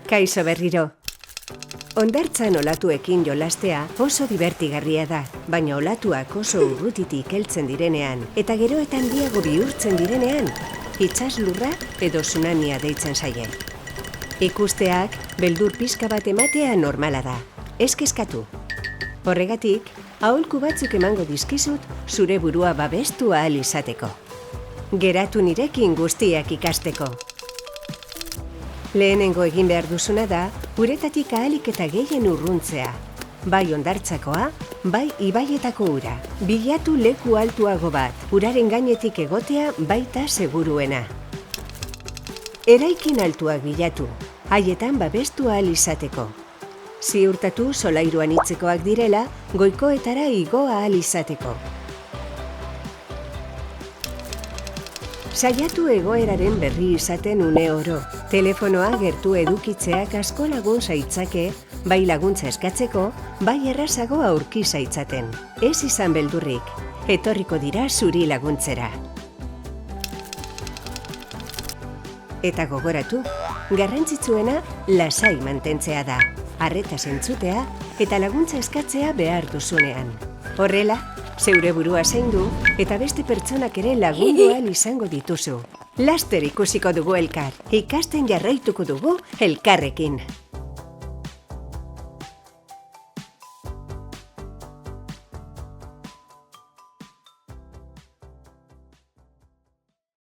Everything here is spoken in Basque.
Kaixo berriro. Hondartzan olatuekin jolastea oso divertigarria da, baina olatuak oso urrutitik heltzen direnean eta gero eta handiago bihurtzen direnean, itsaslurra edo tsunamia deitzen zaie. Ikusteak beldur pixka bat ematea normala da, ez kezkatu. Horregatik, aholku batzuk emango dizkizut zure burua babestu ahal izateko. Geratu nirekin guztiak ikasteko. Lehenengo egin behar duzuna da, uretatik ahalik eta gehien urruntzea. Bai hondartzakoa, bai ibaietako ura. Bilatu leku altuago bat, uraren gainetik egotea baita seguruena. Eraikin altuak bilatu, haietan babestu ahal izateko. Ziurtatu solairuan hitzekoak direla, goikoetara igo ahal izateko. Saiatu egoeraren berri izaten une oro. Telefonoa gertu edukitzeak asko lagun zaitzake, bai laguntza eskatzeko, bai errazago aurki zaitzaten. Ez izan beldurrik, etorriko dira zuri laguntzera. Eta gogoratu, garrantzitsuena lasai mantentzea da, arretaz entzutea eta laguntza eskatzea behar duzunean. Horrela, zeure burua zaindu eta beste pertsonak ere lagundu ahal izango dituzu. Laster ikusiko dugu elkar, ikasten jarraituko dugu elkarrekin.